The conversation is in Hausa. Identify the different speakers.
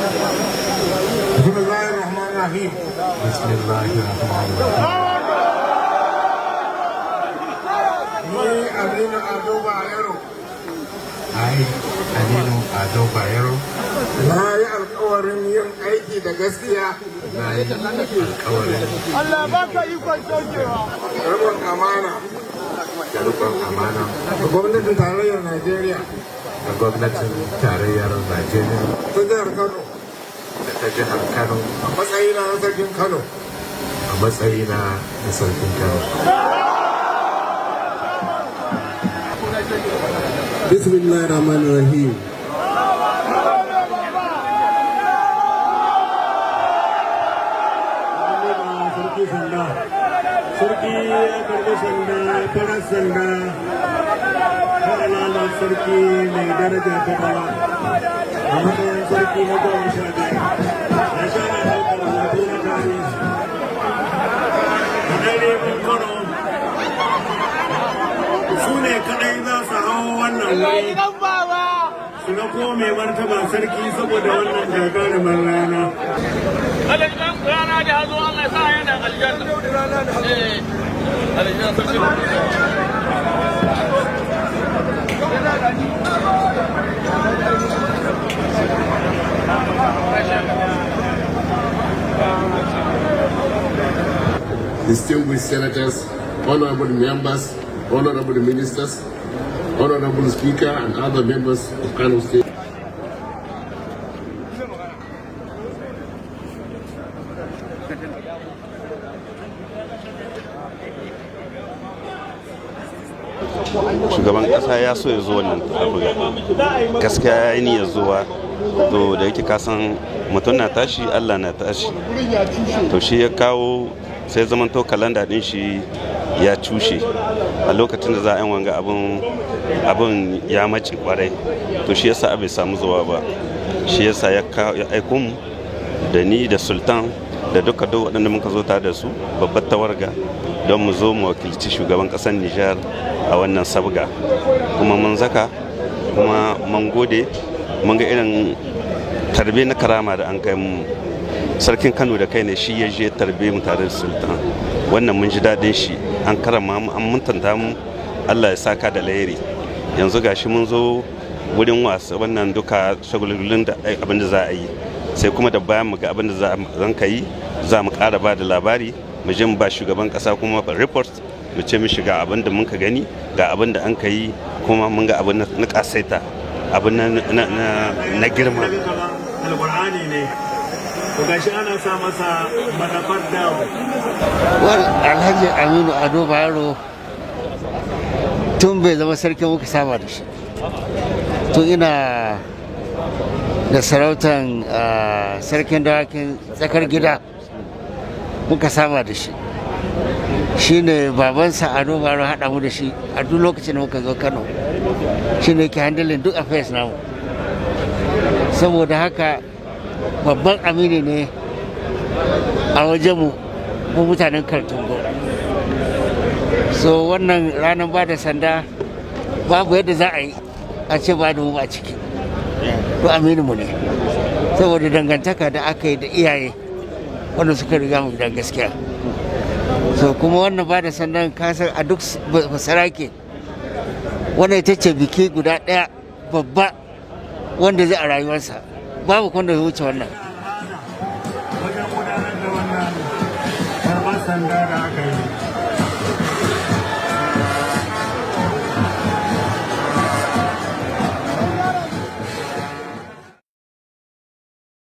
Speaker 1: Bismillahirrahmanirrahim. Bismillahirrahmanirrahim. Ni Aminu Ado Bayero. Ai, Aminu Ado Bayero. Na yi alkawarin yin aiki da gaskiya. Na yi alkawarin.
Speaker 2: Allah ba ka ikon saukewa.
Speaker 1: Rikon amana. Da rikon amana. Da gwamnatin tarayyar Najeriya. Da gwamnatin tarayyar Najeriya. Ta jihar Kano. Da ta jihar Kano. A matsayina na sarkin Kano. A matsayina na sarkin Kano. Bismillahirrahmanirrahim. Sarki ya karbi sanda, farar sanda, alamar sarki mai daraja ta daya. A matsayin sarki na 11, ya sha na haukar wato na tarihi. A ɗaiɗaikun Kano, su ne kaɗai za su hau wannan wuri. Su ga ko mai martaba sarki saboda wannan gagarumar rana.
Speaker 2: Rana da hazo Allah ya sa yana aljanna. Aljanna sarki.
Speaker 3: Distinguished senators, honorable members, honorable ministers, honorable speaker, and other members of Kano State.
Speaker 4: Shugaban kasa ya so ya zo wannan abuga gaskiya ya yi niyyar zuwa to da yake kasan mutum na tashi Allah na tashi to shi ya kawo sai zaman to kalanda din shi ya cushe a lokacin da za a yi wanga abun ya mace kwarai to shi yasa bai samu zuwa ba shi yasa ya aiko mu da ni da sultan da duka waɗanda muka zo tare da su babbar tawarga don mu zo mu wakilci shugaban ƙasar Nijar a wannan sabga kuma mun zaka kuma mun gode mun ga irin tarbe na karama da an kai mu sarkin Kano da kai ne shi ya je tarbe mu tare da sultan wannan mun ji daɗin shi an karama mu an mutunta mu Allah ya saka da layiri yanzu gashi mun zo wurin wasa wannan duka shagulgulun da abin da za a yi sai kuma da bayan mu ga abin da zan kai za mu ƙara ba da labari mu je mu ba shugaban ƙasa kuma report mu ce mishi ga abin da muka gani ga abin da an ka yi kuma mun ga abin na ƙasaita abin na girma
Speaker 1: Alƙur'ani ne. To gashi ana sa masa madafar dawo.
Speaker 5: Alhaji Aminu Ado Bayero tun bai zama sarki muka saba da shi. Tun ina da sarautan sarkin dawakin tsakar gida muka saba da shi. Shi ne babansa Ado Bayero haɗa mu da shi a duk lokacin da muka zo Kano. Shi ne ke handling duk affairs namu. Saboda haka babban amini ne a wajenmu mu mutanen Kaltungo. So wannan ranar ba da sanda babu yadda za a yi a ce ba da mu a ciki. To amininmu ne. Saboda dangantaka da aka yi da iyaye wanda suka riga mu gidan gaskiya. So kuma wannan ba da sandan kasar a duk basarake wanda ita ce biki guda ɗaya babba wanda zai a rayuwarsa babu kwanda ya wuce wannan.
Speaker 1: Wajen gudanar da wannan karɓar sanda da aka yi.